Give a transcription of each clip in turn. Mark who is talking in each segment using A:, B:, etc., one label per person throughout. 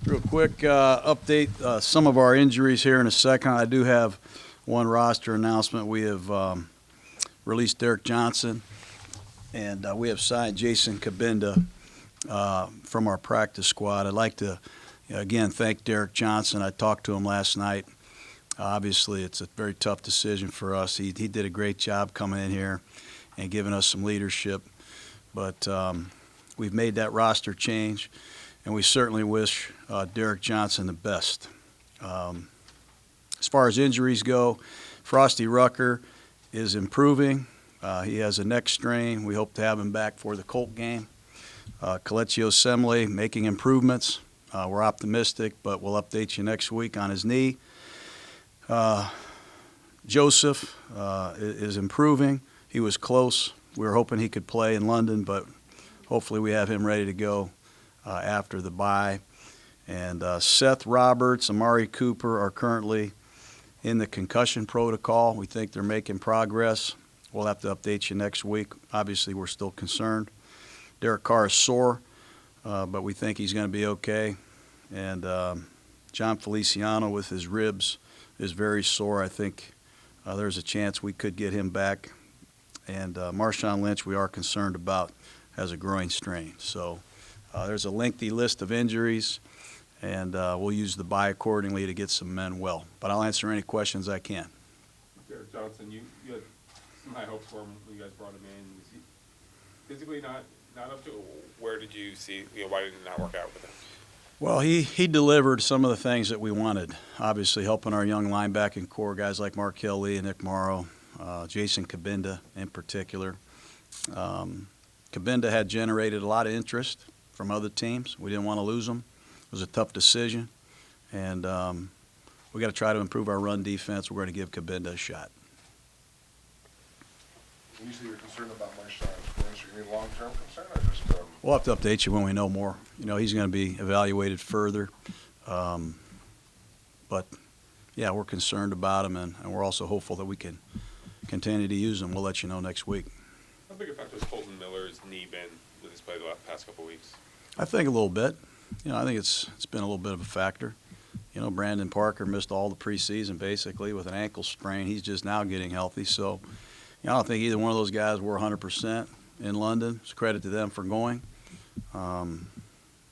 A: Real quick update, some of our injuries here in a second. I do have one roster announcement. We have released Derek Johnson, and we have signed Jason Cabinda from our practice squad. I'd like to, again, thank Derek Johnson. I talked to him last night. Obviously, it's a very tough decision for us. He did a great job coming in here and giving us some leadership. But we've made that roster change, and we certainly wish Derek Johnson the best. As far as injuries go, Frosty Rucker is improving. He has a neck strain. We hope to have him back for the Colt game. Colecchio Semele making improvements. We're optimistic, but we'll update you next week on his knee. Joseph is improving. He was close. We were hoping he could play in London, but hopefully we have him ready to go after the bye. And Seth Roberts, Amari Cooper are currently in the concussion protocol. We think they're making progress. We'll have to update you next week. Obviously, we're still concerned. Derek Carr is sore, but we think he's going to be okay. And John Feliciano with his ribs is very sore. I think there's a chance we could get him back. And Marshawn Lynch, we are concerned about, has a groin strain. So there's a lengthy list of injuries, and we'll use the bye accordingly to get some men well. But I'll answer any questions I can.
B: Derek Johnson, you had some high hopes for him when you guys brought him in. Is he physically not up to it? Where did you see, why did it not work out with him?
A: Well, he delivered some of the things that we wanted. Obviously, helping our young linebacking core, guys like Markel Lee and Nick Morrow, Jason Cabinda in particular. Cabinda had generated a lot of interest from other teams. We didn't want to lose him. It was a tough decision, and we got to try to improve our run defense. We're going to give Cabinda a shot.
C: You say you're concerned about Marshawn's groin. You mean long-term concern or just?
A: We'll have to update you when we know more. He's going to be evaluated further. But, yeah, we're concerned about him, and we're also hopeful that we can continue to use him. We'll let you know next week.
B: How big a factor has Colton Miller's knee been with his play the past couple of weeks?
A: I think a little bit. I think it's been a little bit of a factor. Brandon Parker missed all the preseason basically with an ankle sprain. He's just now getting healthy. So, I don't think either one of those guys were 100% in London. It's credit to them for going.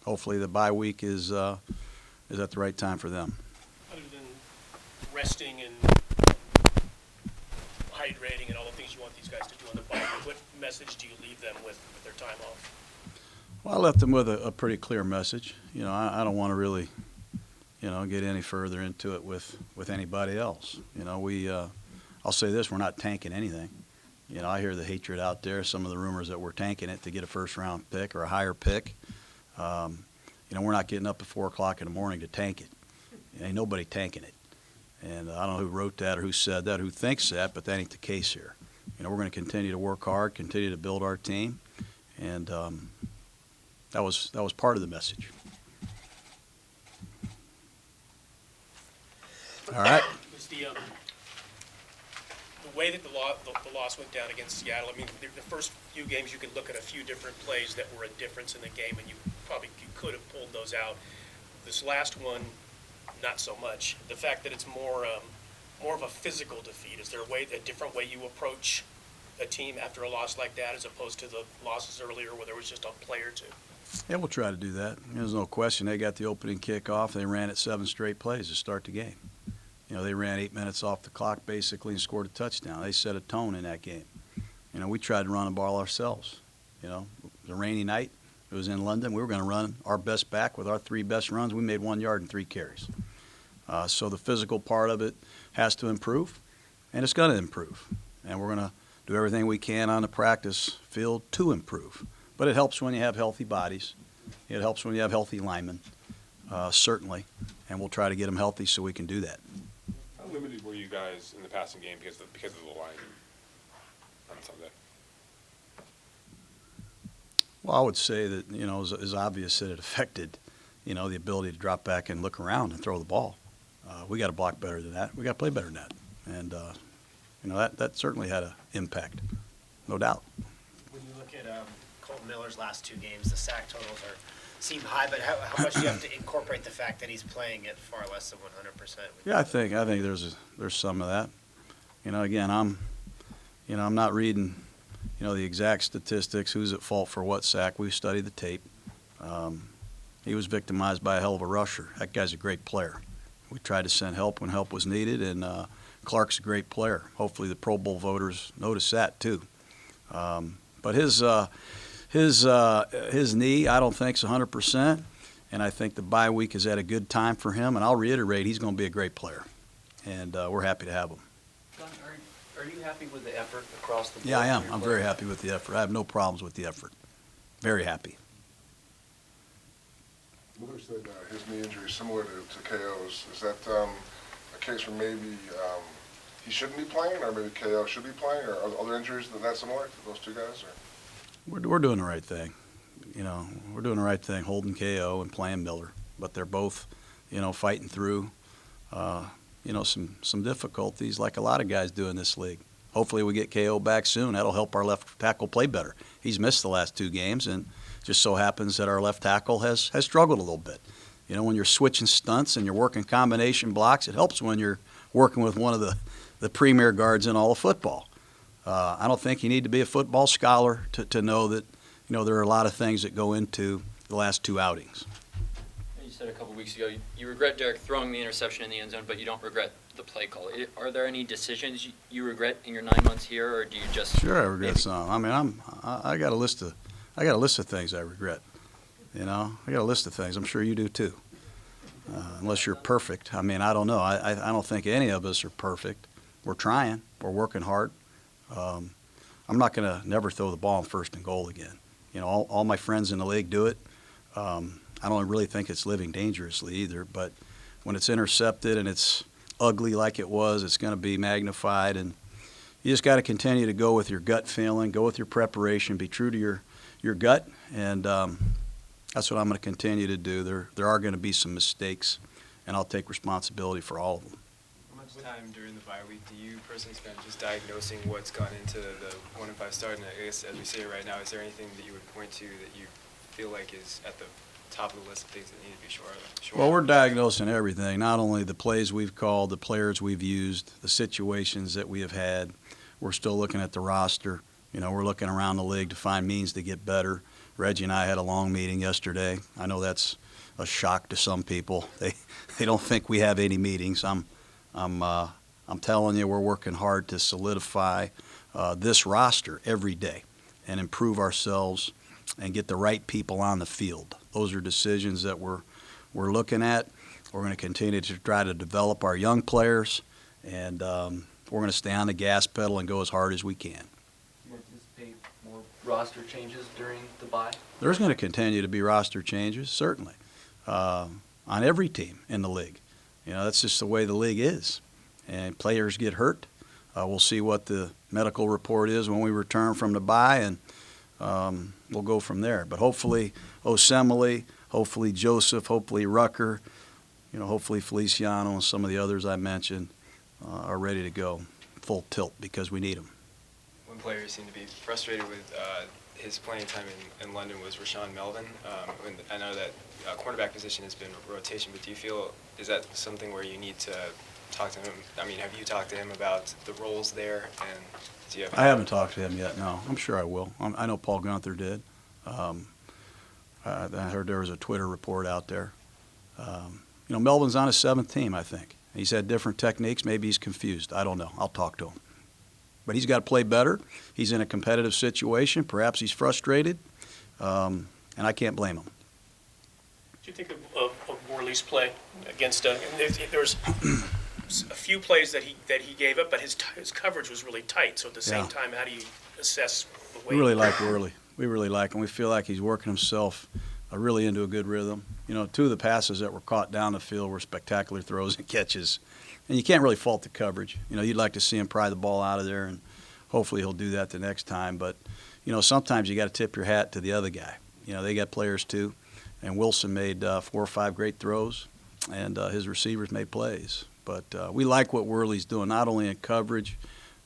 A: Hopefully the bye week is at the right time for them.
D: Other than resting and hydrating and all the things you want these guys to do on the bye, what message do you leave them with their time off?
A: Well, I left them with a pretty clear message. I don't want to really, get any further into it with anybody else. I'll say this, we're not tanking anything. I hear the hatred out there, some of the rumors that we're tanking it to get a first-round pick or a higher pick. We're not getting up at 4 o'clock in the morning to tank it. Ain't nobody tanking it. And I don't know who wrote that or who said that, who thinks that, but that ain't the case here. We're going to continue to work hard, continue to build our team, and that was part of the message. All right.
D: The way that the loss went down against Seattle, I mean, the first few games you could look at a few different plays that were a difference in the game, and you could have pulled those out. This last one, not so much. The fact that it's more of a physical defeat. Is there a different way you approach a team after a loss like that as opposed to the losses earlier where there was just a play or two?
A: Yeah, we'll try to do that. There's no question. They got the opening kickoff. They ran it 7 straight plays to start the game. They ran 8 minutes off the clock basically and scored a touchdown. They set a tone in that game. We tried to run the ball ourselves. It was a rainy night. It was in London. We were going to run our best back with our 3 best runs. We made 1 yard and 3 carries. So the physical part of it has to improve, and it's going to improve. And we're going to do everything we can on the practice field to improve. But it helps when you have healthy bodies. It helps when you have healthy linemen, certainly. And we'll try to get them healthy so we can do that.
B: How limited were you guys in the passing game because of the line on Sunday?
A: Well, I would say that, it's obvious that it affected, the ability to drop back and look around and throw the ball. We got to block better than that. We got to play better than that. And, that certainly had an impact, no doubt.
E: When you look at Colton Miller's last 2 games, the sack totals are seem high, but how much do you have to incorporate the fact that he's playing at far less than 100%?
A: Yeah, I think there's some of that. Again, I'm not reading, the exact statistics, who's at fault for what sack. We studied the tape. He was victimized by a hell of a rusher. That guy's a great player. We tried to send help when help was needed, and Clark's a great player. Hopefully the Pro Bowl voters notice that too. But his knee, I don't think is 100%, and I think the bye week is at a good time for him. And I'll reiterate, he's going to be a great player, and we're happy to have him.
F: Jon, are you happy with the effort across the board?
A: Yeah, I am.
F: for your
A: I'm very
F: players?
A: happy with the effort. I have no problems with the effort. Very happy.
C: Miller said his knee injury is similar to KO's. Is that a case where maybe he shouldn't be playing, or maybe KO should be playing, or are other injuries that similar to those two guys? Or?
A: We're doing the right thing. We're doing the right thing, holding KO and playing Miller. But they're both, fighting through, some difficulties like a lot of guys do in this league. Hopefully we get KO back soon. That'll help our left tackle play better. He's missed the last 2 games, and just so happens that our left tackle has struggled a little bit. When you're switching stunts and you're working combination blocks, it helps when you're working with one of the premier guards in all of football. I don't think you need to be a football scholar to know that, there are a lot of things that go into the last 2 outings.
G: You said a couple weeks ago you regret Derek throwing the interception in the end zone, but you don't regret the play call. Are there any decisions you regret in your 9 months here, or do you just?
A: Sure, I regret some. I mean, I got a list of things I regret. I got a list of things. I'm sure you do too. Unless you're perfect. I mean, I don't know. I don't think any of us are perfect. We're trying. We're working hard. I'm not going to never throw the ball in first and goal again. All my friends in the league do it. I don't really think it's living dangerously either, but when it's intercepted and it's ugly like it was, it's going to be magnified, and you just got to continue to go with your gut feeling, go with your preparation, be true to your gut, and that's what I'm going to continue to do. There are going to be some mistakes, and I'll take responsibility for all of them.
H: How much time during the bye week do you personally spend just diagnosing what's gone into the 1-5 start? And I guess as we say it right now, is there anything that you would point to that you feel like is at the top of the list of things that need to be sure of?
A: Well, we're diagnosing everything, not only the plays we've called, the players we've used, the situations that we have had. We're still looking at the roster. We're looking around the league to find means to get better. Reggie and I had a long meeting yesterday. I know that's a shock to some people. They don't think we have any meetings. I'm telling you, we're working hard to solidify this roster every day and improve ourselves and get the right people on the field. Those are decisions that we're looking at. We're going to continue to try to develop our young players, and we're going to stay on the gas pedal and go as hard as we can.
F: Do you anticipate more roster changes during the bye?
A: There's going to continue to be roster changes, certainly, on every team in the league. That's just the way the league is. And players get hurt. We'll see what the medical report is when we return from the bye, and we'll go from there. But hopefully Osemele, hopefully Joseph, hopefully Rucker, hopefully Feliciano and some of the others I mentioned are ready to go full tilt because we need them.
H: One player who seemed to be frustrated with his playing time in London was Rashawn Melvin. And I know that cornerback position has been rotation, but do you feel, is that something where you need to talk to him? I mean, have you talked to him about the roles there? And do you have?
A: I haven't talked to him yet, no. I'm sure I will. I know Paul Gunther did. I heard there was a Twitter report out there. Melvin's on his 7th team, I think. He's had different techniques. Maybe he's confused. I don't know. I'll talk to him. But he's got to play better. He's in a competitive situation. Perhaps he's frustrated, and I can't blame him.
D: What do you think of Worley's play against? There's a few plays that he gave up, but his coverage was really tight. So at the same time, how do you assess the weight?
A: We really like Worley. We really like him. We feel like he's working himself really into a good rhythm. 2 of the passes that were caught down the field were spectacular throws and catches. And you can't really fault the coverage. You'd like to see him pry the ball out of there, and hopefully he'll do that the next time. But, sometimes you got to tip your hat to the other guy. They got players too. And Wilson made 4 or 5 great throws, and his receivers made plays. But we like what Worley's doing, not only in coverage,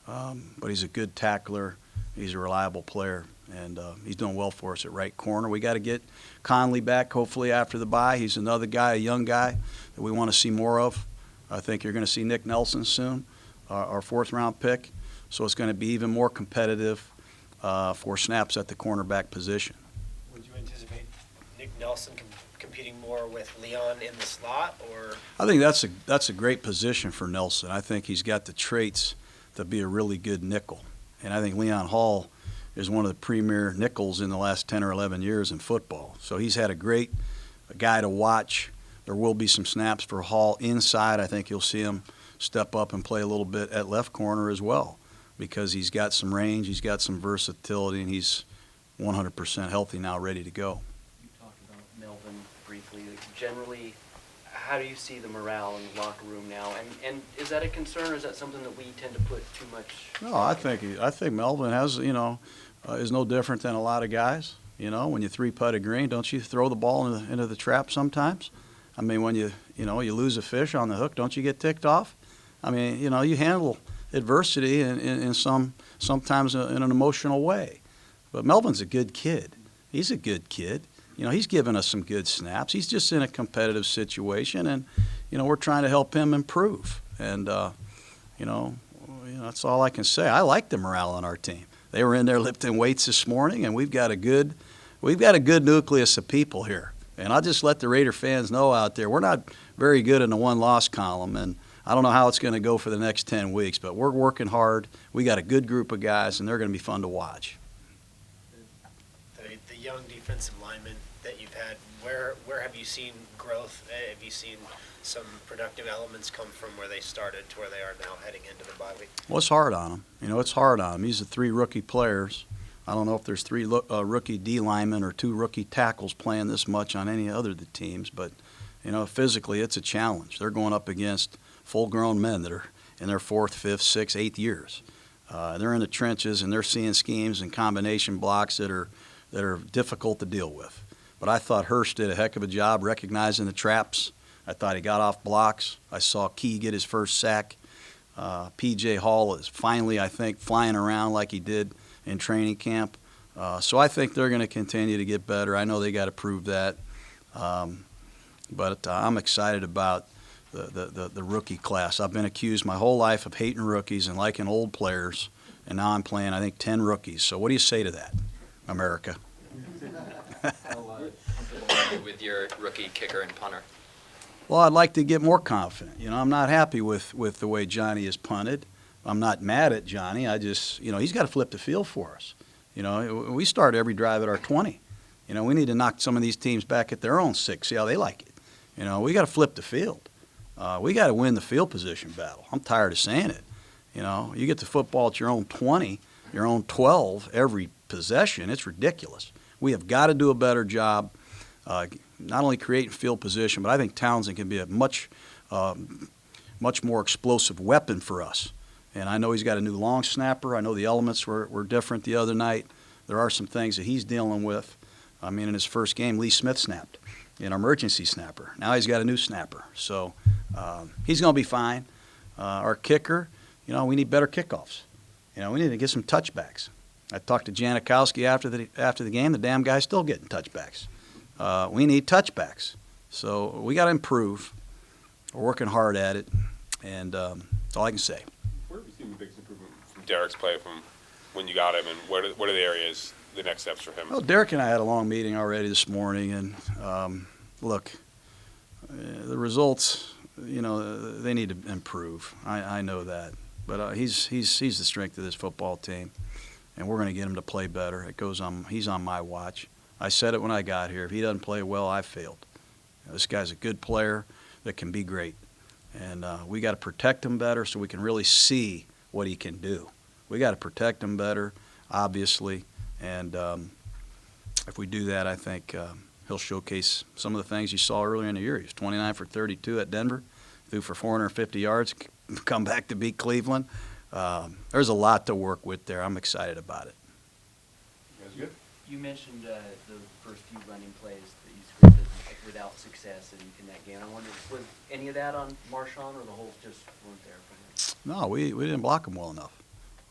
A: but he's a good tackler. He's a reliable player, and he's doing well for us at right corner. We got to get Conley back, hopefully, after the bye. He's another guy, a young guy, that we want to see more of. I think you're going to see Nick Nelson soon, our fourth-round pick. So it's going to be even more competitive for snaps at the cornerback position.
E: Would you anticipate Nick Nelson competing more with Leon in the slot, or?
A: I think that's a great position for Nelson. I think he's got the traits to be a really good nickel. And I think Leon Hall is one of the premier nickels in the last 10 or 11 years in football. So he's had a great guy to watch. There will be some snaps for Hall inside. I think you'll see him step up and play a little bit at left corner as well, because he's got some range, he's got some versatility, and he's 100% healthy now, ready to go.
F: You talked about Melvin briefly. Generally, how do you see the morale in the locker room now? And is that a concern, or is that something that we tend to put too much?
A: No, I think Melvin has, is no different than a lot of guys. When you three-putt a green, don't you throw the ball into the trap sometimes? I mean, when you lose a fish on the hook, don't you get ticked off? I mean, you handle adversity in sometimes in an emotional way. But Melvin's a good kid. He's a good kid. He's given us some good snaps. He's just in a competitive situation, and we're trying to help him improve. And that's all I can say. I like the morale on our team. They were in there lifting weights this morning, and we've got a good nucleus of people here. And I'll just let the Raider fans know out there, we're not very good in the one-loss column, and I don't know how it's going to go for the next 10 weeks, but we're working hard. We got a good group of guys, and they're going to be fun to watch.
E: The young defensive linemen that you've had, where have you seen growth? Have you seen some productive elements come from where they started to where they are now heading into the bye week?
A: Well, it's hard on him. It's hard on him. These are 3 rookie players. I don't know if there's 3 rookie D linemen or 2 rookie tackles playing this much on any other of the teams, but physically it's a challenge. They're going up against full-grown men that are in their 4th, 5th, 6th, 8th years. They're in the trenches, and they're seeing schemes and combination blocks that are difficult to deal with. But I thought Hurst did a heck of a job recognizing the traps. I thought he got off blocks. I saw Key get his first sack. P.J. Hall is finally, I think, flying around like he did in training camp. So I think they're going to continue to get better. I know they got to prove that. But I'm excited about the rookie class. I've been accused my whole life of hating rookies and liking old players, and now I'm playing, I think, 10 rookies. So what do you say to that, America?
G: With your rookie kicker and punter?
A: Well, I'd like to get more confident. I'm not happy with the way Johnny is punted. I'm not mad at Johnny. I just, he's got to flip the field for us. We start every drive at our 20. We need to knock some of these teams back at their own 6, see how they like it. We got to flip the field. We got to win the field position battle. I'm tired of saying it. You get the football at your own 20, your own 12 every possession. It's ridiculous. We have got to do a better job not only creating field position, but I think Townsend can be a much more explosive weapon for us. And I know he's got a new long snapper. I know the elements were different the other night. There are some things that he's dealing with. I mean, in his first game, Lee Smith snapped, an emergency snapper. Now he's got a new snapper. So he's going to be fine. Our kicker, we need better kickoffs. We need to get some touchbacks. I talked to Janikowski after the game. The damn guy's still getting touchbacks. We need touchbacks. So we got to improve. We're working hard at it, and that's all I can say.
B: Where have you seen the biggest improvement from Derek's play from when you got him, and what are the areas, the next steps for him?
A: Well, Derek and I had a long meeting already this morning, and look, the results, they need to improve. I know that, but he's the strength of this football team, and we're going to get him to play better. He's on my watch. I said it when I got here. If he doesn't play well, I failed. This guy's a good player that can be great, and we got to protect him better so we can really see what he can do. We got to protect him better, obviously, and if we do that, I think he'll showcase some of the things you saw earlier in the year. He was 29 for 32 at Denver, threw for 450 yards, come back to beat Cleveland. There's a lot to work with there. I'm excited about it.
B: You guys good?
F: You mentioned the first few running plays that you scripted without success in that game. I wonder, was any of that on Marshawn, or the holes just weren't there for him?
A: No, we didn't block him well enough.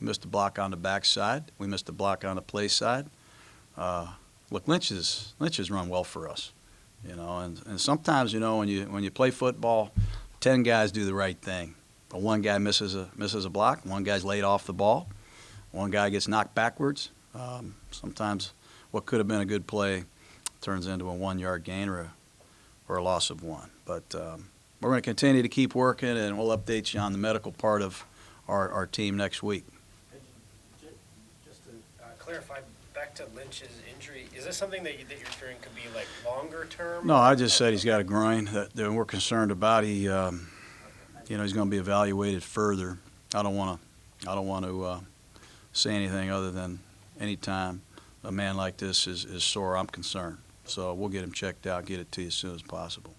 A: We missed a block on the backside. We missed a block on the play side. look, Lynch has run well for us, you know, and sometimes, you know, when you play football, 10 guys do the right thing, but one guy misses a block, one guy's laid off the ball, one guy gets knocked backwards. Sometimes what could have been a good play turns into a 1-yard gain or a loss of 1. But we're going to continue to keep working, and we'll update you on the medical part of our team next week.
D: Just to clarify, back to Lynch's injury, is this something that you're fearing could be like longer term?
A: No, I just said he's got a groin that we're concerned about. He, you know, he's going to be evaluated further. I don't want to say anything other than anytime a man like this is sore, I'm concerned. So we'll get him checked out, get it to you as soon as possible.